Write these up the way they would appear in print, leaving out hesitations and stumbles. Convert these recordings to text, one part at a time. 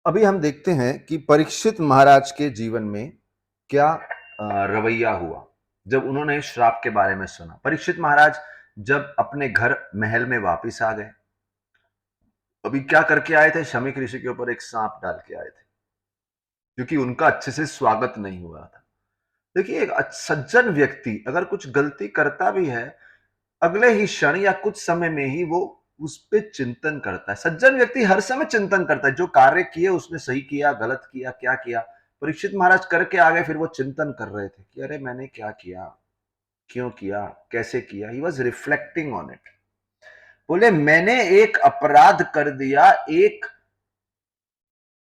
अभी हम देखते हैं कि परीक्षित महाराज के जीवन में क्या रवैया हुआ जब उन्होंने श्राप के बारे में सुना। परीक्षित महाराज जब अपने घर महल में वापस आ गए, अभी क्या करके आए थे? शमीक ऋषि के ऊपर एक सांप डाल के आए थे, क्योंकि उनका अच्छे से स्वागत नहीं हुआ था। देखिए, एक सज्जन व्यक्ति अगर कुछ गलती करता भी है, अगले ही क्षण या कुछ समय में ही वो उस पे चिंतन करता है। सज्जन व्यक्ति हर समय चिंतन करता है, जो कार्य किए उसने सही किया, गलत किया, क्या किया। परीक्षित महाराज करके आ गए, फिर वो चिंतन कर रहे थे कि अरे मैंने क्या किया, क्यों किया, कैसे किया। He was reflecting on it. बोले मैंने एक अपराध कर दिया, एक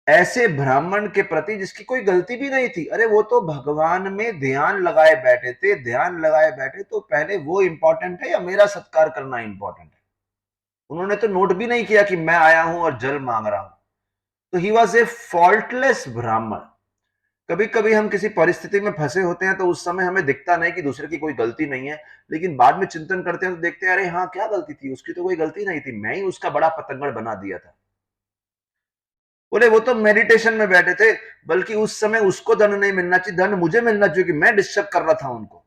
ऐसे ब्राह्मण के प्रति जिसकी कोई गलती भी नहीं थी। अरे वो तो भगवान में ध्यान लगाए बैठे थे, ध्यान लगाए बैठे, तो पहले वो इंपॉर्टेंट है या मेरा सत्कार करना इंपॉर्टेंट है? उन्होंने तो नोट भी नहीं किया कि मैं आया हूं और जल मांग रहा हूं। तो ही वॉज ए फॉल्टलेस ब्राह्मण। कभी कभी हम किसी परिस्थिति में फंसे होते हैं तो उस समय हमें दिखता नहीं कि दूसरे की कोई गलती नहीं है, लेकिन बाद में चिंतन करते हैं तो देखते हैं अरे हाँ, क्या गलती थी उसकी, तो कोई गलती नहीं थी, मैं ही उसका बड़ा पतंगड़ बना दिया था। बोले वो तो मेडिटेशन में बैठे थे, बल्कि उस समय उसको दंड नहीं मिलना चाहिए, दंड मुझे मिलना चाहिए कि मैं डिस्टर्ब कर रहा था उनको,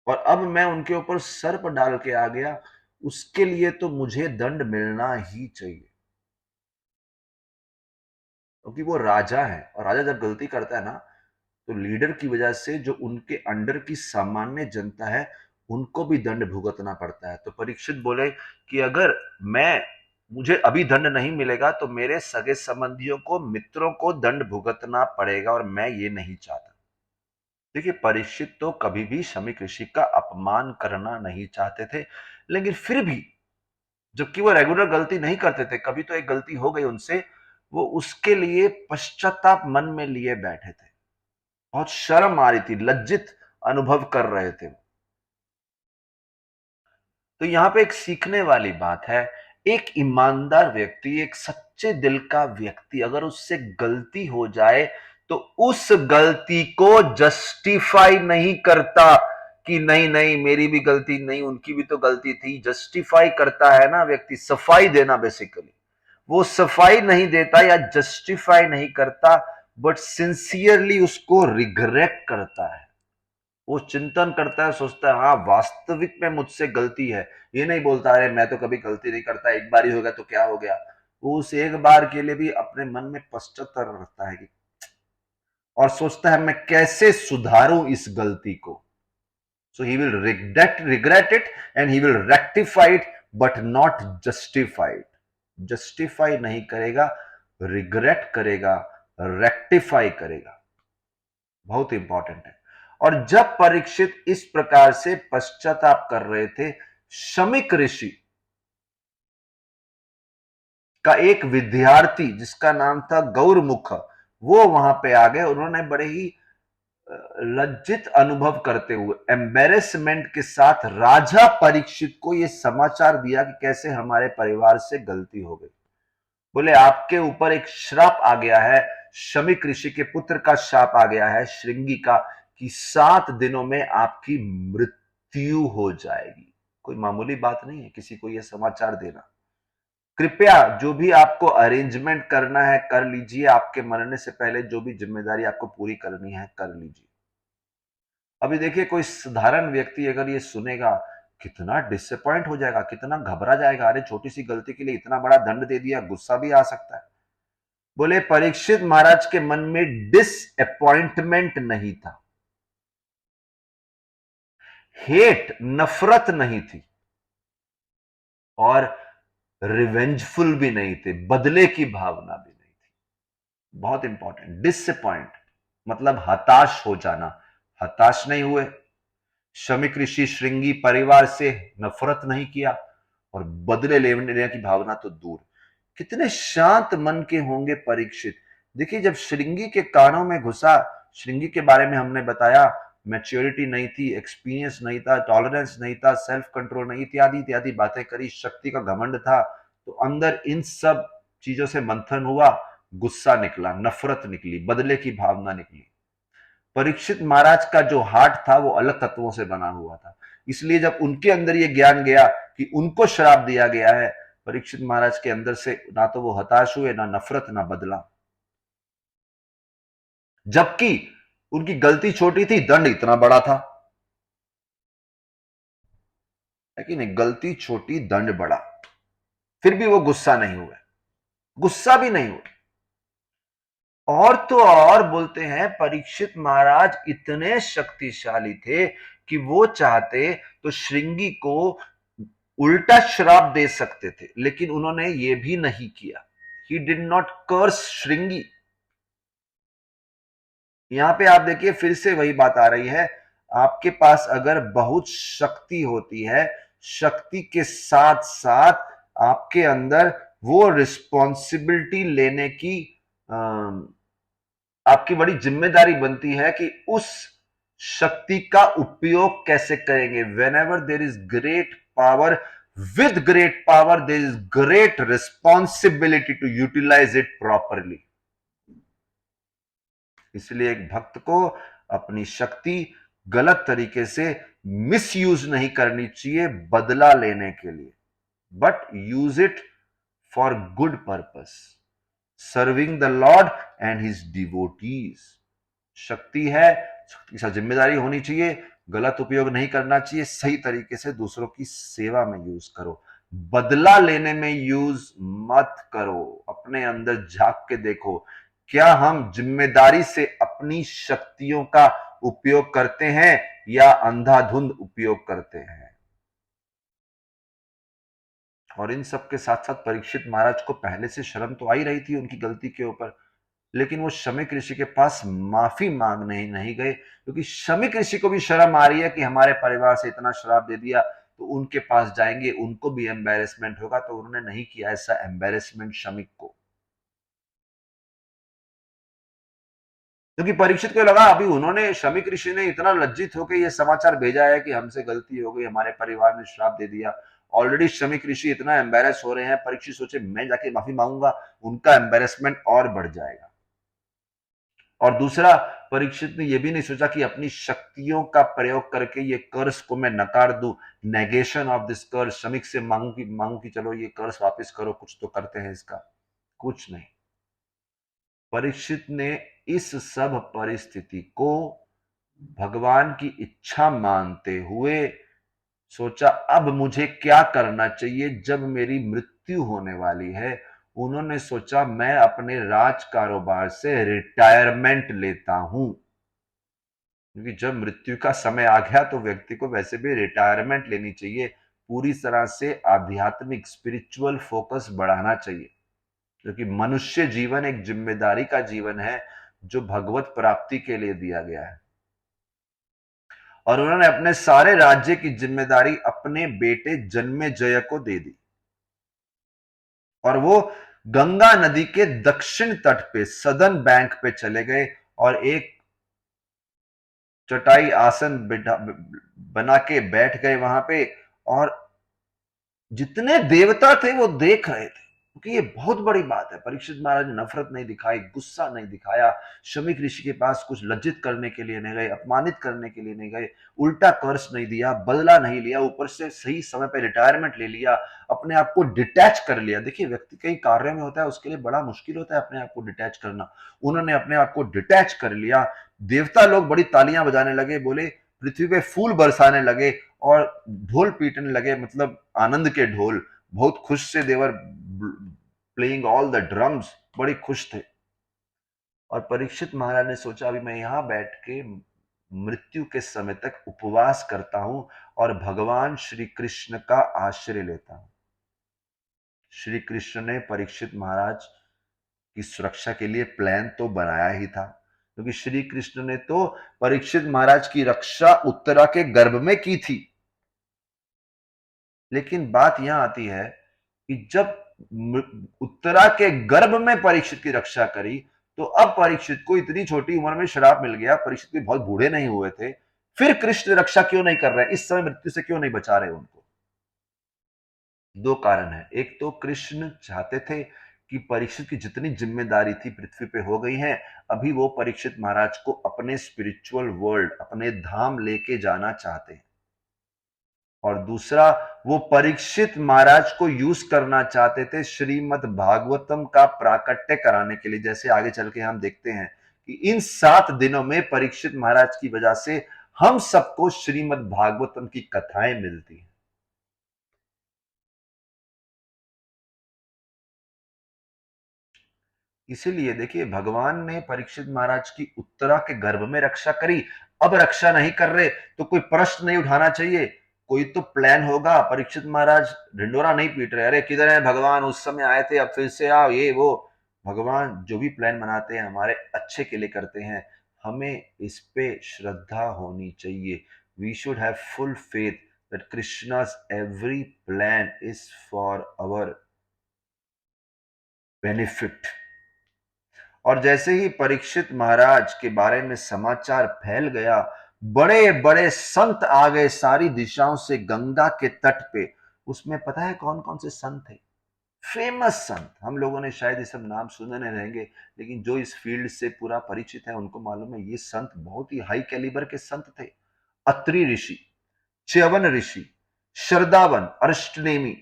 और अब मैं उनके ऊपर सर्प डाल के आ गया, उसके लिए तो मुझे दंड मिलना ही चाहिए, क्योंकि वो राजा है। और राजा जब गलती करता है ना, तो लीडर की वजह से जो उनके अंडर की सामान्य जनता है, उनको भी दंड भुगतना पड़ता है। तो परीक्षित बोले कि अगर मैं मुझे अभी दंड नहीं मिलेगा तो मेरे सगे संबंधियों को, मित्रों को दंड भुगतना पड़ेगा, और मैं ये नहीं चाहता। देखिए, परीक्षित तो कभी भी शमीक ऋषि का अपमान करना नहीं चाहते थे, लेकिन फिर भी, जबकि वो रेगुलर गलती नहीं करते थे, कभी तो एक गलती हो गई उनसे, वो उसके लिए पश्चाताप मन में लिए बैठे थे। बहुत शर्म आ रही थी, लज्जित अनुभव कर रहे थे। तो यहां पे एक सीखने वाली बात है। एक ईमानदार व्यक्ति, एक सच्चे दिल का व्यक्ति, अगर उससे गलती हो जाए तो उस गलती को जस्टिफाई नहीं करता कि नहीं नहीं मेरी भी गलती नहीं, उनकी भी तो गलती थी। जस्टिफाई करता है ना व्यक्ति, सफाई देना बेसिकली। वो सफाई नहीं देता या जस्टिफाई नहीं करता, बट सिंसियरली उसको रिग्रेट करता है। वो चिंतन करता है, सोचता है हाँ वास्तविक में मुझसे गलती है। ये नहीं बोलता अरे मैं तो कभी गलती नहीं करता, एक बार ही हो गया तो क्या हो गया। वो उस एक बार के लिए भी अपने मन में पश्चाताप रखता है कि, और सोचता है मैं कैसे सुधारूं इस गलती को। So he will regret it and he will rectify it, but not justified. Justify नहीं करेगा, रिग्रेट करेगा, रेक्टिफाई करेगा। बहुत इंपॉर्टेंट है। और जब परीक्षित इस प्रकार से पश्चाताप कर रहे थे, शमीक ऋषि का एक विद्यार्थी जिसका नाम था गौरमुख, वो वहां पे आ गए। उन्होंने बड़े ही लज्जित अनुभव करते हुए, एम्बेरसमेंट के साथ राजा परीक्षित को यह समाचार दिया कि कैसे हमारे परिवार से गलती हो गई। बोले आपके ऊपर एक श्राप आ गया है, शमीक ऋषि के पुत्र का श्राप आ गया है, श्रृंगी का, कि 7 दिनों में आपकी मृत्यु हो जाएगी। कोई मामूली बात नहीं है किसी को यह समाचार देना। कृपया जो भी आपको अरेंजमेंट करना है कर लीजिए, आपके मरने से पहले जो भी जिम्मेदारी आपको पूरी करनी है कर लीजिए। अभी देखिए, कोई साधारण व्यक्ति अगर ये सुनेगा, कितना डिसअपॉइंट हो जाएगा, कितना घबरा जाएगा। अरे छोटी सी गलती के लिए इतना बड़ा दंड दे दिया, गुस्सा भी आ सकता है। बोले परीक्षित महाराज के मन में डिसअपॉइंटमेंट नहीं था, हेट, नफरत नहीं थी, और रिवेंजफुल भी नहीं थे, बदले की भावना भी नहीं थी। बहुत इंपॉर्टेंट, डिसअपॉइंट मतलब हताश हो जाना, हताश नहीं हुए। शमीक ऋषि श्रृंगी परिवार से नफरत नहीं किया, और बदले लेने की भावना तो दूर। कितने शांत मन के होंगे परीक्षित। देखिए, जब श्रृंगी के कानों में घुसा, श्रृंगी के बारे में हमने बताया, मैच्योरिटी नहीं थी, एक्सपीरियंस नहीं था, टॉलरेंस नहीं था, सेल्फ कंट्रोल नहीं, इत्यादि इत्यादि बातें करी, शक्ति का घमंड था। तो अंदर इन सब चीजों से मंथन हुआ, गुस्सा निकला, नफरत निकली, बदले की भावना निकली। परीक्षित महाराज का जो हार्ट था वो अलग तत्वों से बना हुआ था, इसलिए जब उनके अंदर ये ज्ञान गया कि उनको श्राप दिया गया है, परीक्षित महाराज के अंदर से ना तो वो हताश हुए, ना नफरत, ना बदला। जबकि उनकी गलती छोटी थी, दंड इतना बड़ा था। है कि नहीं? गलती छोटी, दंड बड़ा। फिर भी वो गुस्सा नहीं हुए, गुस्सा भी नहीं हुए। और तो और बोलते हैं परीक्षित महाराज इतने शक्तिशाली थे कि वो चाहते तो श्रृंगी को उल्टा श्राप दे सकते थे, लेकिन उन्होंने ये भी नहीं किया। ही डिड नॉट कर्स श्रृंगी। यहां पे आप देखिए, फिर से वही बात आ रही है। आपके पास अगर बहुत शक्ति होती है, शक्ति के साथ साथ आपके अंदर वो रिस्पॉन्सिबिलिटी लेने की आपकी बड़ी जिम्मेदारी बनती है कि उस शक्ति का उपयोग कैसे करेंगे। Whenever there is great power, with great power there is great responsibility to utilize it properly. इसलिए एक भक्त को अपनी शक्ति गलत तरीके से मिसयूज नहीं करनी चाहिए बदला लेने के लिए, but use it for good purpose, serving the Lord and his devotees. शक्ति है, शक्ति के साथ जिम्मेदारी होनी चाहिए, गलत उपयोग नहीं करना चाहिए, सही तरीके से दूसरों की सेवा में यूज करो, बदला लेने में यूज मत करो। अपने अंदर झांक के देखो, क्या हम जिम्मेदारी से अपनी शक्तियों का उपयोग करते हैं या अंधाधुंध उपयोग करते हैं। और इन सब के साथ साथ परीक्षित महाराज को पहले से शर्म तो आ ही रही थी उनकी गलती के ऊपर, लेकिन वो शमीक ऋषि के पास माफी मांगने नहीं गए, क्योंकि शमीक ऋषि को भी शर्म आ रही है कि हमारे परिवार से इतना श्राप दे दिया, तो उनके पास जाएंगे, उनको भी एम्बेरसमेंट होगा, तो उन्होंने नहीं किया ऐसा एम्बेरसमेंट शमीक को। क्योंकि परीक्षित को लगा अभी उन्होंने, शमीक ऋषि ने इतना लज्जित होकर यह समाचार भेजा है कि हमसे गलती हो गई, हमारे परिवार ने श्राप दे दिया। ऑलरेडी शमीक ऋषि इतना एम्बेरस हो रहे हैं, परीक्षित सोचे मैं जाके माफी मांगूंगा, उनका एम्बेरसमेंट और बढ़ जाएगा। और दूसरा, परीक्षित ने यह भी नहीं सोचा कि अपनी शक्तियों का प्रयोग करके ये कर्ज को मैं नकार दूं, नेगेशन ऑफ दिस कर्ज, शमीक से मांगू कि चलो ये कर्ज वापस करो, कुछ तो करते हैं इसका। कुछ नहीं। परीक्षित ने इस सब परिस्थिति को भगवान की इच्छा मानते हुए सोचा अब मुझे क्या करना चाहिए जब मेरी मृत्यु होने वाली है। उन्होंने सोचा मैं अपने राज कारोबार से रिटायरमेंट लेता हूं, क्योंकि जब मृत्यु का समय आ गया तो व्यक्ति को वैसे भी रिटायरमेंट लेनी चाहिए, पूरी तरह से आध्यात्मिक स्पिरिचुअल फोकस बढ़ाना चाहिए, क्योंकि मनुष्य जीवन एक जिम्मेदारी का जीवन है जो भगवत प्राप्ति के लिए दिया गया है। और उन्होंने अपने सारे राज्य की जिम्मेदारी अपने बेटे जन्मेजय को दे दी, और वो गंगा नदी के दक्षिण तट पे सदर्न बैंक पे चले गए और एक चटाई आसन बना के बैठ गए वहां पे। और जितने देवता थे वो देख रहे थे, क्योंकि ये बहुत बड़ी बात है। परीक्षित महाराज ने नफरत नहीं दिखाई, गुस्सा नहीं दिखाया, शमीक ऋषि के पास कुछ लज्जित करने के लिए नहीं गए, अपमानित करने के लिए नहीं गए, उल्टा कर्ज नहीं दिया, बदला नहीं लिया, ऊपर से सही समय पे रिटायरमेंट ले लिया, अपने आप को डिटैच कर लिया। देखिए, व्यक्ति कई कार्य में होता है, उसके लिए बड़ा मुश्किल होता है अपने आप को डिटैच करना। उन्होंने अपने आप को डिटैच कर लिया। देवता लोग बड़ी तालियां बजाने लगे, बोले पृथ्वी पे फूल बरसाने लगे और ढोल पीटने लगे, मतलब आनंद के ढोल, बहुत खुश से देवर प्लेइंग ऑल द ड्रम्स, बड़े खुश थे। और परीक्षित महाराज ने सोचा अभी मैं यहां बैठ के मृत्यु के समय तक उपवास करता हूं और भगवान श्री कृष्ण का आश्रय लेता हूं। श्री कृष्ण ने परीक्षित महाराज की सुरक्षा के लिए प्लान तो बनाया ही था, क्योंकि श्री कृष्ण ने तो परीक्षित महाराज की रक्षा उत्तरा के गर्भ में की थी। लेकिन बात यहां आती है कि जब उत्तरा के गर्भ में परीक्षित की रक्षा करी, तो अब परीक्षित को इतनी छोटी उम्र में श्राप मिल गया, परीक्षित भी बहुत बूढ़े नहीं हुए थे, फिर कृष्ण रक्षा क्यों नहीं कर रहे, इस समय मृत्यु से क्यों नहीं बचा रहे उनको। दो कारण है। एक तो कृष्ण चाहते थे कि परीक्षित की जितनी जिम्मेदारी थी पृथ्वी पे हो गई है, अभी वो परीक्षित महाराज को अपने स्पिरिचुअल वर्ल्ड, अपने धाम लेके जाना चाहते हैं। और दूसरा, वो परीक्षित महाराज को यूज करना चाहते थे श्रीमद् भागवतम का प्राकट्य कराने के लिए। जैसे आगे चल के हम देखते हैं कि इन 7 दिनों में परीक्षित महाराज की वजह से हम सबको श्रीमद् भागवतम की कथाएं मिलती हैं। इसीलिए देखिए, भगवान ने परीक्षित महाराज की उत्तरा के गर्भ में रक्षा करी। अब रक्षा नहीं कर रहे तो कोई प्रश्न नहीं उठाना चाहिए, कोई तो प्लान होगा। परीक्षित महाराज ढिंडोरा नहीं पीट रहे, अरे किधर है भगवान, उस समय आए थे अब फिर से आओ, ये वो। भगवान जो भी प्लान बनाते हैं हमारे अच्छे के लिए करते हैं, हमें इस पे श्रद्धा होनी चाहिए। We should have full faith that Krishna's every plan is for our benefit। और जैसे ही परीक्षित महाराज के बारे में समाचार फैल गया, बड़े बड़े संत आ गए सारी दिशाओं से गंगा के तट पे। उसमें पता है कौन कौन से संत थे? फेमस संत। हम लोगों ने शायद ये सब नाम सुने नहीं रहेंगे, लेकिन जो इस फील्ड से पूरा परिचित है उनको मालूम है ये संत बहुत ही हाई कैलिबर के संत थे। अत्रि ऋषि, च्यवन ऋषि, शरदावन, अरिष्टनेमि,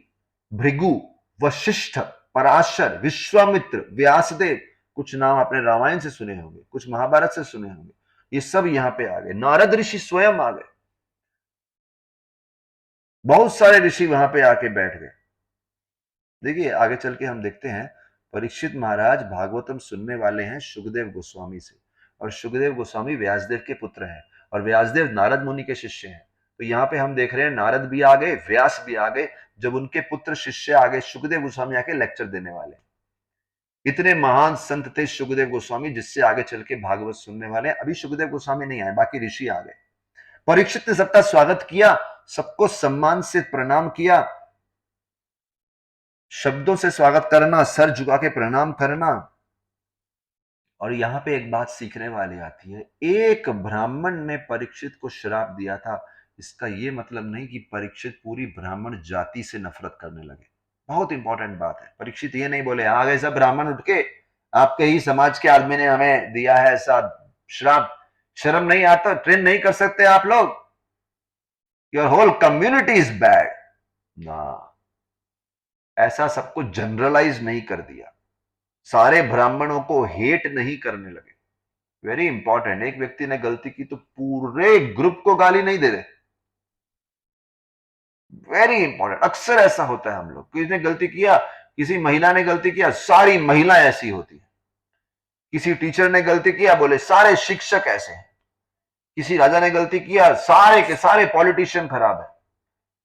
भृगु, वशिष्ठ, पराशर, विश्वामित्र, व्यासदेव। कुछ नाम आपने रामायण से सुने होंगे, कुछ महाभारत से सुने होंगे। ये सब यहां पे आ गए। नारद ऋषि स्वयं आ गए। बहुत सारे ऋषि वहां पे आके बैठ गए। देखिए आगे चल के हम देखते हैं, परीक्षित महाराज भागवतम सुनने वाले हैं सुखदेव गोस्वामी से, और सुखदेव गोस्वामी व्यासदेव के पुत्र हैं, और व्यासदेव नारद मुनि के शिष्य हैं। तो यहाँ पे हम देख रहे हैं नारद भी आ गए, व्यास भी आ गए। जब उनके पुत्र शिष्य आ गए, सुखदेव गोस्वामी आके लेक्चर देने वाले। इतने महान संत थे सुखदेव गोस्वामी, जिससे आगे चल के भागवत सुनने वाले हैं। अभी सुखदेव गोस्वामी नहीं आए, बाकी ऋषि आ गए। परीक्षित ने सबका स्वागत किया, सबको सम्मान से प्रणाम किया। शब्दों से स्वागत करना, सर झुका के प्रणाम करना। और यहां पे एक बात सीखने वाली आती है, एक ब्राह्मण ने परीक्षित को श्राप दिया था। इसका यह मतलब नहीं कि परीक्षित पूरी ब्राह्मण जाति से नफरत करने लगे। बहुत इंपॉर्टेंट बात है। परीक्षित ये नहीं बोले आ गए सब ब्राह्मण उठ के, आपके ही समाज के आदमी ने हमें दिया है ऐसा श्राप, शर्म नहीं आता, ट्रेन नहीं कर सकते आप लोग, your whole community is bad ना। ऐसा सबको जनरलाइज नहीं कर दिया, सारे ब्राह्मणों को हेट नहीं करने लगे। Very important. एक व्यक्ति ने गलती की तो पूरे ग्रुप को गाली नहीं दे रहे। Very important. अक्सर ऐसा होता है, हम लोग, किसी ने गलती किया, किसी महिला ने गलती किया, सारी महिला ऐसी होती है। किसी टीचर ने गलती किया, बोले सारे शिक्षक ऐसे हैं। किसी राजा ने गलती किया, सारे के सारे पॉलिटिशियन खराब है।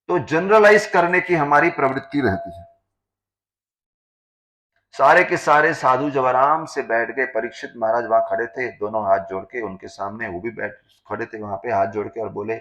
तो जनरलाइज करने की हमारी प्रवृत्ति रहती है। सारे के सारे साधु जब आराम से बैठ गए, परीक्षित महाराज वहां खड़े थे, दोनों हाथ जोड़ के उनके सामने, वो भी बैठ खड़े थे वहां पे हाथ जोड़ के, और बोले,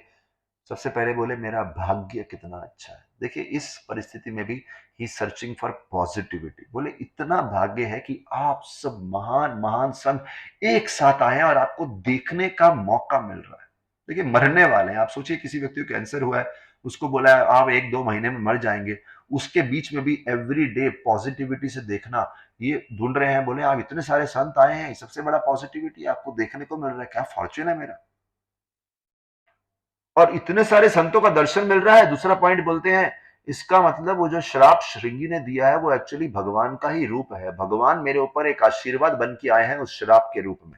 सबसे पहले बोले मेरा भाग्य कितना अच्छा है। देखिए इस परिस्थिति में भी ही सर्चिंग फॉर पॉजिटिविटी। बोले इतना भाग्य है कि आप सब महान महान संत एक साथ आए हैं और आपको देखने का मौका मिल रहा है। देखिए मरने वाले हैं। आप सोचिए किसी व्यक्ति को कैंसर हुआ है, उसको बोला है आप 1-2 महीने में मर जाएंगे, उसके बीच में भी एवरी डे पॉजिटिविटी से देखना, ये ढूंढ रहे हैं। बोले आप इतने सारे संत आए हैं, सबसे बड़ा पॉजिटिविटी आपको देखने को मिल रहा है, क्या फॉर्च्यून है मेरा, और इतने सारे संतों का दर्शन मिल रहा है। दूसरा पॉइंट बोलते हैं, इसका मतलब वो जो श्राप श्रृंगी ने दिया है वो एक्चुअली भगवान का ही रूप है। भगवान मेरे ऊपर एक आशीर्वाद बन के आए हैं उस श्राप के रूप में।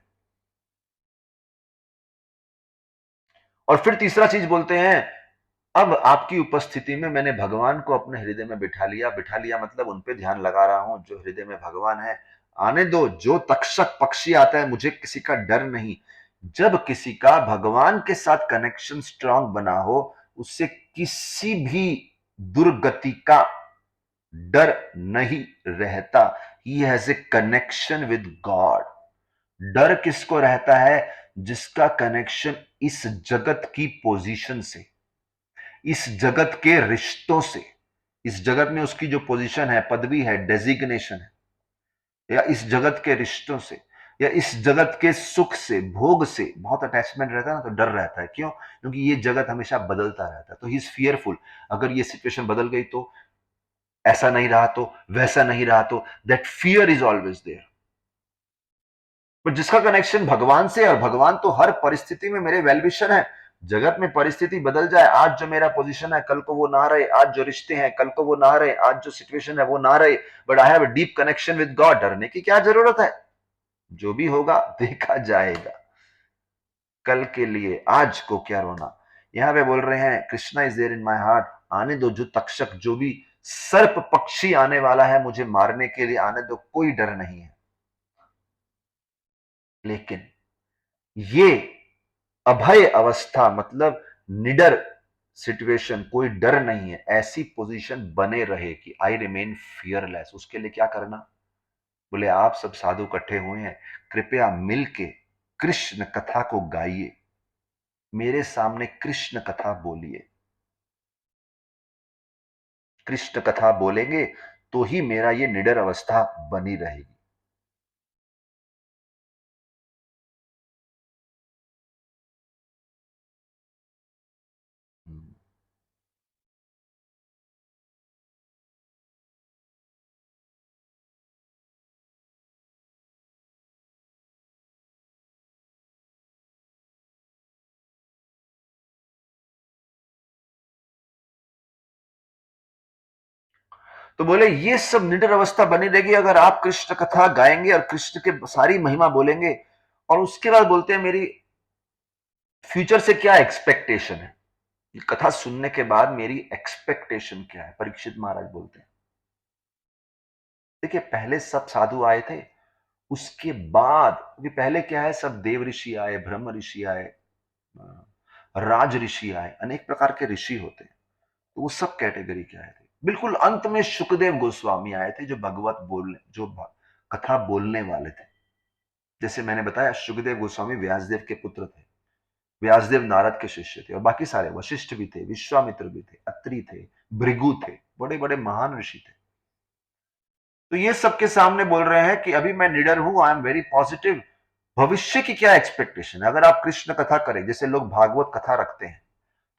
और फिर तीसरा चीज बोलते हैं, अब आपकी उपस्थिति में मैंने भगवान को अपने हृदय में बिठा लिया। बिठा लिया मतलब उन पे ध्यान लगा रहा हूं, जो हृदय में भगवान है। आने दो, जो तक्षक पक्षी आता है, मुझे किसी का डर नहीं। जब किसी का भगवान के साथ कनेक्शन स्ट्रांग बना हो, उससे किसी भी दुर्गति का डर नहीं रहता। He has a connection with God. डर किसको रहता है? जिसका कनेक्शन इस जगत की पोजीशन से, इस जगत के रिश्तों से, इस जगत में उसकी जो पोजीशन है, पदवी है, डेजिग्नेशन है, या इस जगत के रिश्तों से, या इस जगत के सुख से, भोग से बहुत अटैचमेंट रहता है ना, तो डर रहता है। क्यों? क्योंकि ये जगत हमेशा बदलता रहता है। तो ही इज फियरफुल। अगर ये सिचुएशन बदल गई तो, ऐसा नहीं रहा तो, वैसा नहीं रहा तो, that fear is always there. पर जिसका कनेक्शन भगवान से, और भगवान तो हर परिस्थिति में मेरे वेलविशर है, जगत में परिस्थिति बदल जाए, आज जो मेरा पोजीशन है कल को वो ना रहे, आज जो रिश्ते हैं कल को वो ना रहे, आज जो सिचुएशन है वो ना रहे, but I have a deep connection with God, डरने की क्या जरूरत है? जो भी होगा देखा जाएगा। कल के लिए आज को क्या रोना। यहां पे बोल रहे हैं Krishna is there in my heart, आने दो, जो तक्षक, जो भी सर्प पक्षी आने वाला है मुझे मारने के लिए, आने दो, कोई डर नहीं है। लेकिन ये अभय अवस्था, मतलब निडर सिचुएशन, कोई डर नहीं है, ऐसी पोजीशन बने रहे कि आई रिमेन फियरलेस, उसके लिए क्या करना? बोले आप सब साधु इकट्ठे हुए हैं, कृपया मिलके कृष्ण कथा को गाइए, मेरे सामने कृष्ण कथा बोलिए। कृष्ण कथा बोलेंगे तो ही मेरा ये निडर अवस्था बनी रहेगी। तो बोले ये सब निडर अवस्था बनी रहेगी अगर आप कृष्ण कथा गाएंगे और कृष्ण के सारी महिमा बोलेंगे। और उसके बाद बोलते हैं मेरी फ्यूचर से क्या एक्सपेक्टेशन है, ये कथा सुनने के बाद मेरी एक्सपेक्टेशन क्या है, परीक्षित महाराज बोलते हैं। देखिए पहले सब साधु आए थे, उसके बाद, क्योंकि पहले क्या है, सब देव ऋषि आए, ब्रह्म ऋषि आए, राज ऋषि आए, अनेक प्रकार के ऋषि होते हैं। तो वो सब कैटेगरी के आए थे। बिल्कुल अंत में सुखदेव गोस्वामी आए थे, जो भगवत बोलने, कथा बोलने वाले थे। जैसे मैंने बताया सुखदेव गोस्वामी व्यासदेव के पुत्र थे, व्यासदेव नारद के शिष्य थे, और बाकी सारे वशिष्ठ भी थे, विश्वामित्र भी थे, अत्रि थे, भृगु थे, बड़े बड़े महान ऋषि थे। तो ये सबके सामने बोल रहे हैं कि अभी मैं निडर हूं, आई एम वेरी पॉजिटिव। भविष्य की क्या एक्सपेक्टेशन है? अगर आप कृष्ण कथा करें, जैसे लोग भागवत कथा रखते हैं,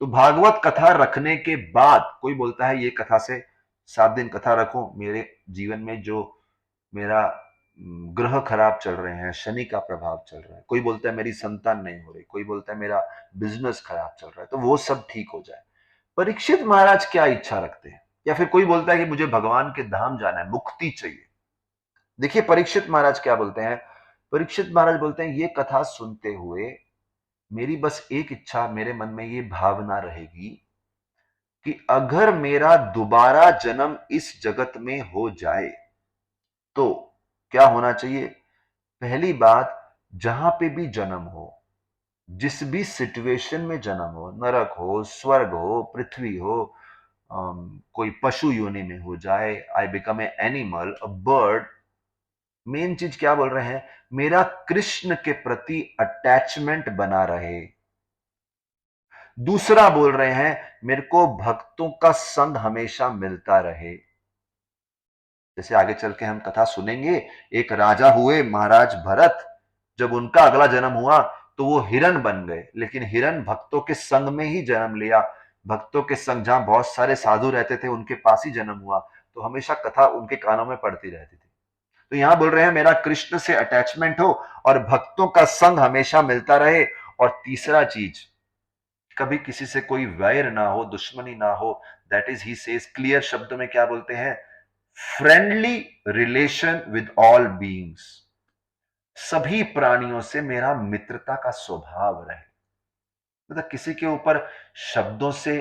तो भागवत कथा रखने के बाद कोई बोलता है ये कथा से 7 दिन कथा रखो, मेरे जीवन में जो मेरा ग्रह खराब चल रहे हैं, शनि का प्रभाव चल रहा है, कोई बोलता है मेरी संतान नहीं हो रही, कोई बोलता है मेरा बिजनेस खराब चल रहा है, तो वो सब ठीक हो जाए। परीक्षित महाराज क्या इच्छा रखते हैं? या फिर कोई बोलता है कि मुझे भगवान के धाम जाना है, मुक्ति चाहिए। देखिए परीक्षित महाराज क्या बोलते हैं। परीक्षित महाराज बोलते हैं ये कथा सुनते हुए मेरी बस एक इच्छा, मेरे मन में ये भावना रहेगी कि अगर मेरा दोबारा जन्म इस जगत में हो जाए तो क्या होना चाहिए? पहली बात, जहां पे भी जन्म हो, जिस भी सिचुएशन में जन्म हो, नरक हो, स्वर्ग हो, पृथ्वी हो, कोई पशु योनि में हो जाए, I become a animal, a bird, main चीज क्या बोल रहे हैं, मेरा कृष्ण के प्रति अटैचमेंट बना रहे। दूसरा बोल रहे हैं मेरे को भक्तों का संग हमेशा मिलता रहे। जैसे आगे चल के हम कथा सुनेंगे, एक राजा हुए महाराज भरत, जब उनका अगला जन्म हुआ तो वो हिरण बन गए, लेकिन हिरण भक्तों के संग में ही जन्म लिया। भक्तों के संग, जहां बहुत सारे साधु रहते थे उनके पास ही जन्म हुआ, तो हमेशा कथा उनके कानों में पड़ती रहती थी। तो यहां बोल रहे हैं मेरा कृष्ण से अटैचमेंट हो और भक्तों का संग हमेशा मिलता रहे। और तीसरा चीज, कभी किसी से कोई वैर ना हो, दुश्मनी ना हो। That is, he says clear शब्दों में क्या बोलते हैं, friendly relation with all beings, सभी प्राणियों से मेरा मित्रता का स्वभाव रहे। मतलब किसी के ऊपर शब्दों से,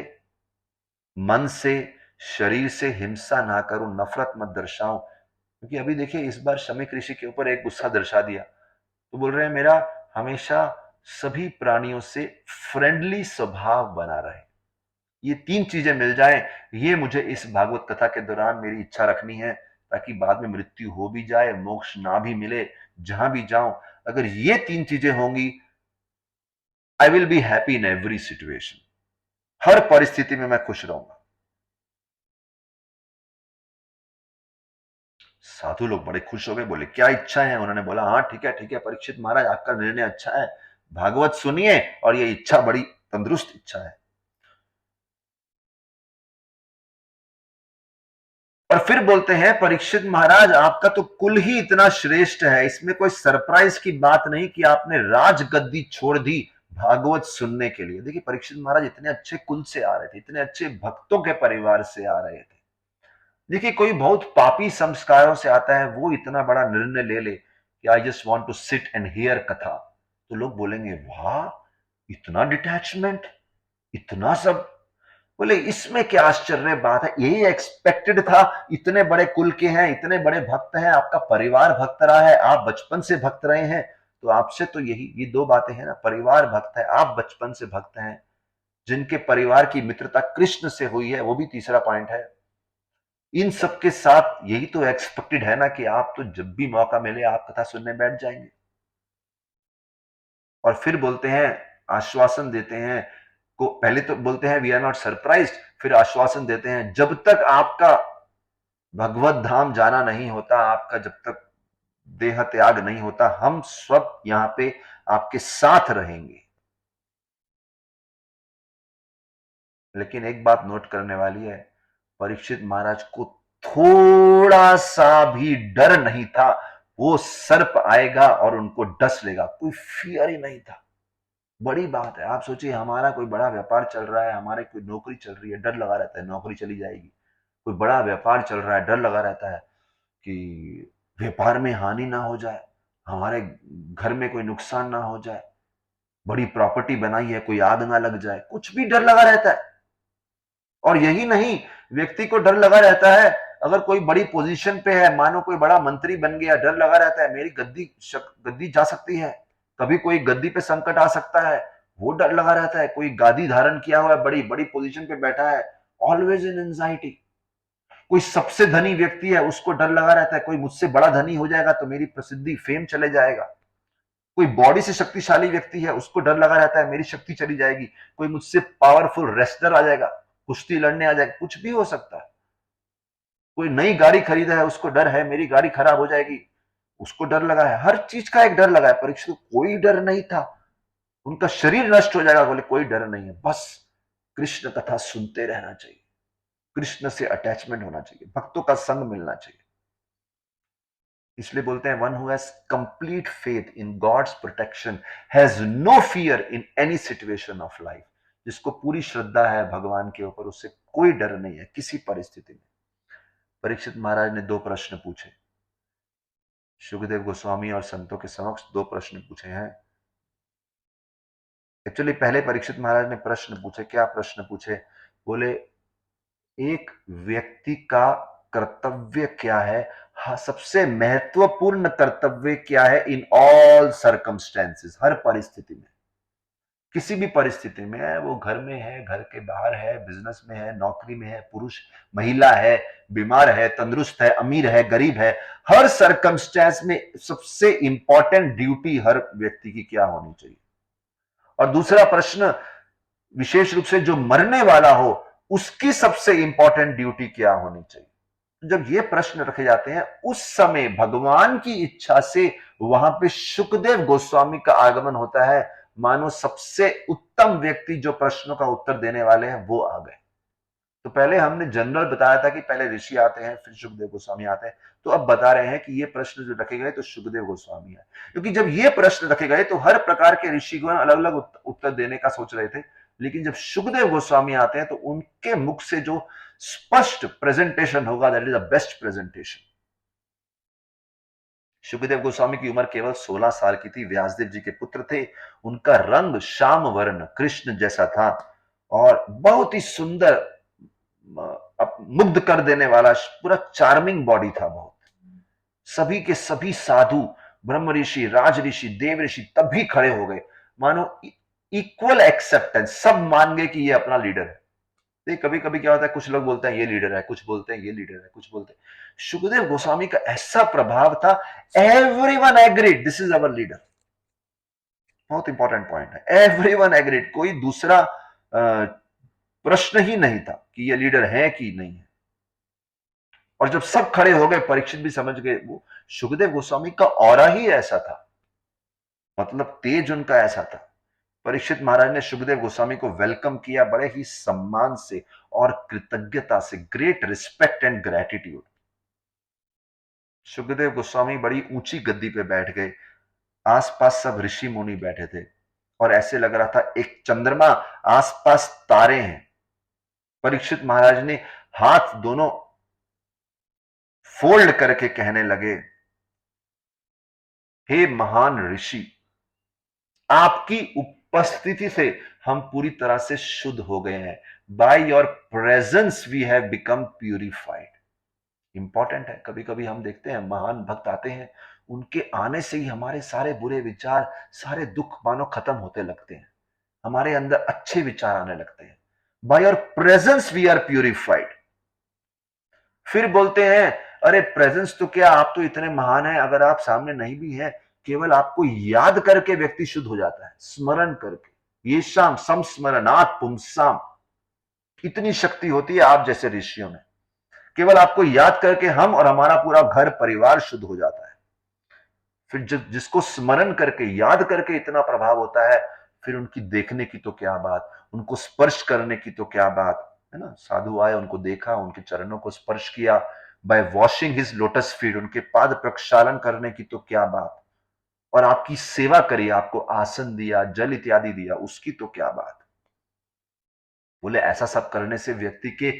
मन से, शरीर से हिंसा ना करूं, नफरत मत दर्शाऊं। क्योंकि अभी देखिए इस बार शमीक ऋषि के ऊपर एक गुस्सा दर्शा दिया, तो बोल रहे हैं मेरा हमेशा सभी प्राणियों से फ्रेंडली स्वभाव बना रहे। ये 3 चीजें मिल जाए, ये मुझे इस भागवत कथा के दौरान मेरी इच्छा रखनी है, ताकि बाद में मृत्यु हो भी जाए, मोक्ष ना भी मिले, जहां भी जाऊं, अगर ये 3 चीजें होंगी, I will be happy in every situation. हर परिस्थिति में मैं खुश रहूंगा। साधु लोग बड़े खुश हो गए, बोले क्या इच्छा है? उन्होंने बोला हाँ ठीक है परीक्षित महाराज, आपका निर्णय अच्छा है, भागवत सुनिए, और ये इच्छा बड़ी तंदुरुस्त इच्छा है। और फिर बोलते हैं परीक्षित महाराज आपका तो कुल ही इतना श्रेष्ठ है, इसमें कोई सरप्राइज की बात नहीं कि आपने राज गद्दी छोड़ दी, भागवत सुनने के लिए। देखिए परीक्षित महाराज इतने अच्छे कुल से आ रहे थे, इतने अच्छे भक्तों के परिवार से आ रहे थे। देखिए कोई बहुत पापी संस्कारों से आता है, वो इतना बड़ा निर्णय ले ले कि I just want to sit and hear katha, तो लोग बोलेंगे वाह, इतना डिटैचमेंट, इतना सब। बोले इसमें क्या आश्चर्य बात है, यही एक्सपेक्टेड था। इतने बड़े कुल के हैं, इतने बड़े भक्त हैं, आपका परिवार भक्त रहा है, आप बचपन से भक्त रहे हैं, तो आपसे तो यही ये दो बातें हैं ना, परिवार भक्त है, आप बचपन से भक्त हैं, जिनके परिवार की मित्रता कृष्ण से हुई है, वो भी तीसरा पॉइंट है। इन सब के साथ यही तो एक्सपेक्टेड है ना कि आप तो जब भी मौका मिले आप कथा सुनने बैठ जाएंगे। और फिर बोलते हैं, आश्वासन देते हैं, को पहले तो बोलते हैं वी आर नॉट सरप्राइज्ड, फिर आश्वासन देते हैं जब तक आपका भगवत धाम जाना नहीं होता, आपका जब तक देह त्याग नहीं होता, हम सब यहां पे आपके साथ रहेंगे। लेकिन एक बात नोट करने वाली है, परीक्षित महाराज को थोड़ा सा भी डर नहीं था, वो सर्प आएगा और उनको डस लेगा, कोई फियर ही नहीं था। बड़ी बात है। आप सोचिए हमारा कोई बड़ा व्यापार चल रहा है, हमारे कोई नौकरी चल रही है, डर लगा रहता है नौकरी चली जाएगी। कोई बड़ा व्यापार चल रहा है, डर लगा रहता है कि व्यापार में हानि ना हो जाए, हमारे घर में कोई नुकसान ना हो जाए, बड़ी प्रॉपर्टी बनाई है कोई आग ना लग जाए, कुछ भी डर लगा रहता है। और यही नहीं, व्यक्ति को डर लगा रहता है, अगर कोई बड़ी पोजीशन पे है, मानो कोई बड़ा मंत्री बन गया, डर लगा रहता है मेरी गद्दी जा सकती है, कभी कोई गद्दी पे संकट आ सकता है, वो डर लगा रहता है। कोई गादी धारण किया हुआ है, बड़ी बड़ी पोजीशन पे बैठा है, ऑलवेज इन एंजाइटी। कोई सबसे धनी व्यक्ति है, उसको डर लगा रहता है कोई मुझसे बड़ा धनी हो जाएगा तो मेरी प्रसिद्धि फेम चले जाएगा। कोई बॉडी से शक्तिशाली व्यक्ति है, उसको डर लगा रहता है मेरी शक्ति चली जाएगी, कोई मुझसे पावरफुल रेसलर आ जाएगा, कुश्ती लड़ने आ जाएगा, कुछ भी हो सकता है। कोई नई गाड़ी खरीदा है, उसको डर है मेरी गाड़ी खराब हो जाएगी, उसको डर लगा है, हर चीज का एक डर लगा है। परीक्षित को कोई डर नहीं था, उनका शरीर नष्ट हो जाएगा, बोले कोई डर नहीं है, बस कृष्ण कथा सुनते रहना चाहिए, कृष्ण से अटैचमेंट होना चाहिए, भक्तों का संग मिलना चाहिए। इसलिए बोलते हैं one who has complete faith in God's protection has no fear in any situation of life. जिसको पूरी श्रद्धा है भगवान के ऊपर, उससे कोई डर नहीं है किसी परिस्थिति में। परीक्षित महाराज ने दो प्रश्न पूछे, सुखदेव गोस्वामी और संतों के समक्ष दो प्रश्न पूछे हैं। एक्चुअली पहले परीक्षित महाराज ने प्रश्न पूछे, क्या प्रश्न पूछे? बोले एक व्यक्ति का कर्तव्य क्या है, हाँ, सबसे महत्वपूर्ण कर्तव्य क्या है इन ऑल सर्कमस्टेंसेस, हर परिस्थिति में, किसी भी परिस्थिति में है, वो घर में है, घर के बाहर है, बिजनेस में है, नौकरी में है, पुरुष महिला है, बीमार है, तंदुरुस्त है, अमीर है, गरीब है, हर सर्कमस्टेंस में सबसे इंपॉर्टेंट ड्यूटी हर व्यक्ति की क्या होनी चाहिए। और दूसरा प्रश्न, विशेष रूप से जो मरने वाला हो उसकी सबसे इंपॉर्टेंट ड्यूटी क्या होनी चाहिए। जब ये प्रश्न रखे जाते हैं उस समय भगवान की इच्छा से वहां पे शुकदेव गोस्वामी का आगमन होता है, मानो सबसे उत्तम व्यक्ति जो प्रश्नों का उत्तर देने वाले हैं वो आ गए। तो पहले हमने जनरल बताया था कि पहले ऋषि आते हैं फिर शुकदेव गोस्वामी आते हैं, तो अब बता रहे हैं कि ये प्रश्न जो रखे गए तो शुकदेव गोस्वामी है, क्योंकि जब ये प्रश्न रखे गए तो हर प्रकार के ऋषिगण अलग अलग उत्तर देने का सोच रहे थे, लेकिन जब शुकदेव गोस्वामी आते हैं तो उनके मुख से जो स्पष्ट प्रेजेंटेशन होगा, that is the best presentation. Shukdev Goswami की उम्र केवल 16 साल की थी, व्यासदेव जी के पुत्र थे, उनका रंग श्याम वर्ण कृष्ण जैसा था और बहुत ही सुंदर, मुग्ध कर देने वाला, पूरा चार्मिंग बॉडी था बहुत। सभी के सभी साधु, ब्रह्म ऋषि, राज ऋषि, देव ऋषि तब भी खड़े हो गए, मानो इक्वल एक्सेप्टेंस, सब मान गए कि ये अपना लीडर है। कभी कभी क्या होता है, कुछ लोग बोलते हैं ये लीडर है, कुछ बोलते हैं ये लीडर है, कुछ बोलते हैं। सुखदेव गोस्वामी का ऐसा प्रभाव था, everyone agreed this is our leader. बहुत इंपॉर्टेंट पॉइंट है, एवरीवन एग्रीड, कोई दूसरा प्रश्न ही नहीं था कि ये लीडर है कि नहीं है। और जब सब खड़े हो गए, परीक्षित भी समझ गए, वो सुखदेव गोस्वामी का ऑरा ही ऐसा था, मतलब तेज उनका ऐसा था। परीक्षित महाराज ने सुखदेव गोस्वामी को वेलकम किया बड़े ही सम्मान से और कृतज्ञता से, great respect and gratitude. Sukhdev Goswami बड़ी ऊंची गद्दी पे बैठ गए, आसपास सब ऋषि मुनि बैठे थे, और ऐसे लग रहा था एक चंद्रमा, आसपास तारे हैं। परीक्षित महाराज ने हाथ दोनों फोल्ड करके कहने लगे, हे महान ऋषि, आपकी उपस्थिति से हम पूरी तरह से शुद्ध हो गए हैं। By your presence we have become purified. Important है, कभी कभी हम देखते हैं महान भक्त आते हैं, उनके आने से ही हमारे सारे बुरे विचार, सारे दुख मानो खत्म होते लगते हैं, हमारे अंदर अच्छे विचार आने लगते हैं। By your presence we are purified. फिर बोलते हैं, अरे प्रेजेंस तो क्या, आप तो इतने महान हैं, अगर आप सामने नहीं भी हैं, केवल आपको याद करके व्यक्ति शुद्ध हो जाता है, स्मरण करके। ये शाम संस्मरणात् पुंसाम, इतनी शक्ति होती है आप जैसे ऋषियों में। केवल आपको याद करके हम और हमारा पूरा घर परिवार शुद्ध हो जाता है। फिर जिसको स्मरण करके, याद करके इतना प्रभाव होता है, फिर उनकी देखने की तो क्या बात, उनको स्पर्श करने की तो क्या बात है ना। साधु आए, उनको देखा, उनके चरणों को स्पर्श किया, bye washing his lotus feet, उनके पाद प्रक्षालन करने की तो क्या बात, और आपकी सेवा करी, आपको आसन दिया, जल इत्यादि दिया, उसकी तो क्या बात। बोले ऐसा सब करने से व्यक्ति के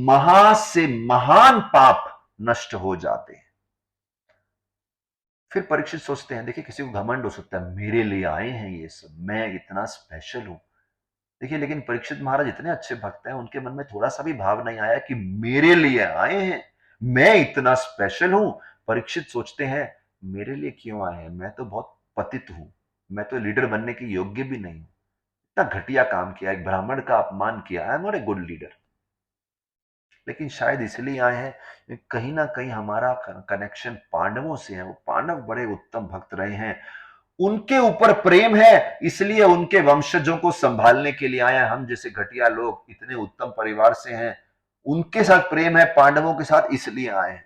महा से महान पाप नष्ट हो जाते हैं। फिर परीक्षित सोचते हैं, देखिए किसी को घमंड हो सकता है, मेरे लिए आए हैं ये सब, मैं इतना स्पेशल हूं। देखिए लेकिन परीक्षित महाराज इतने अच्छे भक्त हैं, उनके मन में थोड़ा सा भी भाव नहीं आया कि मेरे लिए आए हैं, मैं इतना स्पेशल हूं। परीक्षित सोचते हैं, मेरे लिए क्यों आए हैं, मैं तो बहुत पतित हूं, मैं तो लीडर बनने के योग्य भी नहीं हूं, इतना घटिया काम किया, एक ब्राह्मण का अपमान किया, I am not a good leader. लेकिन शायद इसलिए आए हैं, कहीं ना कहीं हमारा कनेक्शन पांडवों से है, वो पांडव बड़े उत्तम भक्त रहे हैं, उनके ऊपर प्रेम है, इसलिए उनके वंशजों को संभालने के लिए आए हैं। हम जैसे घटिया लोग इतने उत्तम परिवार से हैं, उनके साथ प्रेम है पांडवों के साथ, इसलिए आए हैं।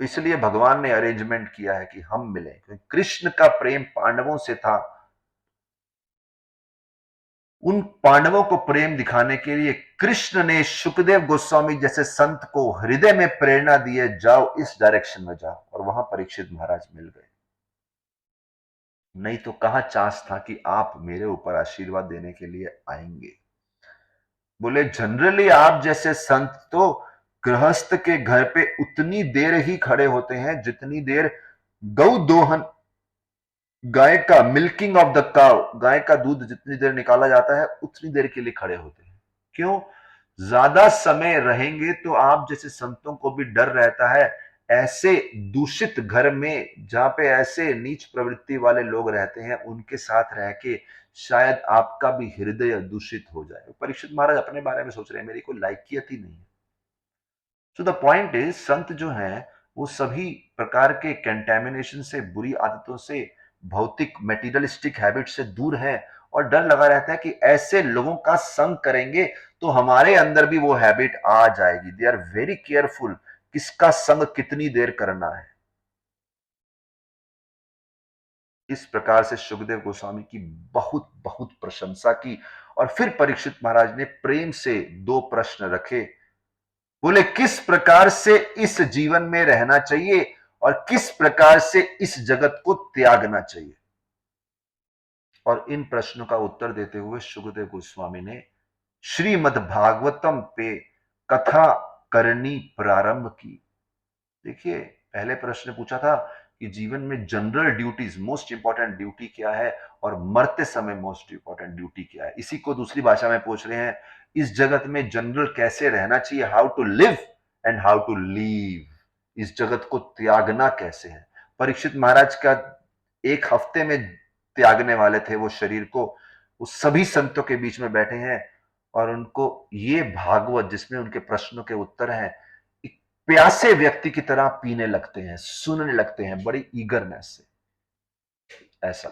तो इसलिए भगवान ने अरेंजमेंट किया है कि हम मिले, क्योंकि कृष्ण का प्रेम पांडवों से था। उन पांडवों को प्रेम दिखाने के लिए कृष्ण ने शुकदेव गोस्वामी जैसे संत को हृदय में प्रेरणा दिए, जाओ इस डायरेक्शन में जाओ, और वहां परीक्षित महाराज मिल गए। नहीं तो कहां चांस था कि आप मेरे ऊपर आशीर्वाद देने के लिए आएंगे। बोले जनरली आप जैसे संत तो गृहस्थ के घर पे उतनी देर ही खड़े होते हैं जितनी देर गौ दोहन, गाय का मिल्किंग ऑफ द काउ, गाय का दूध जितनी देर निकाला जाता है उतनी देर के लिए खड़े होते हैं। क्यों? ज्यादा समय रहेंगे तो आप जैसे संतों को भी डर रहता है, ऐसे दूषित घर में जहां पे ऐसे नीच प्रवृत्ति वाले लोग रहते हैं, उनके साथ रह के शायद आपका भी हृदय दूषित हो जाए। परीक्षित महाराज अपने बारे में सोच रहे हैं, मेरी कोई लायकियत ही नहीं है। सो द पॉइंट इज, संत जो है वो सभी प्रकार के कंटेमिनेशन से, बुरी आदतों से, भौतिक मेटीरियलिस्टिक हैबिट से दूर है, और डर लगा रहता है कि ऐसे लोगों का संग करेंगे तो हमारे अंदर भी वो हैबिट आ जाएगी। दे आर वेरी केयरफुल किसका संग कितनी देर करना है। इस प्रकार से सुखदेव गोस्वामी की बहुत बहुत प्रशंसा की, और फिर परीक्षित महाराज ने प्रेम से दो प्रश्न रखे। बोले किस प्रकार से इस जीवन में रहना चाहिए और किस प्रकार से इस जगत को त्यागना चाहिए। और इन प्रश्नों का उत्तर देते हुए सुखदेव गोस्वामी ने श्रीमद् भागवतम पे कथा करनी प्रारंभ की। देखिए पहले प्रश्न पूछा था कि जीवन में general duties, most important duty क्या है, और मरते समय मोस्ट इंपॉर्टेंट ड्यूटी क्या है। इसी को दूसरी भाषा में पूछ रहे हैं, इस जगत में जनरल कैसे रहना चाहिए, how to live and how to leave, इस जगत को त्यागना कैसे है। परीक्षित महाराज का एक हफ्ते में त्यागने वाले थे वो शरीर को, वो सभी संतों के बीच में बैठे हैं, और उनको ये भागवत जिसमें उनके प्रश्नों के उत्तर हैं, एक प्यासे व्यक्ति की तरह पीने लगते हैं, सुनने लगते हैं बड़ी ईगरनेस से। ऐसा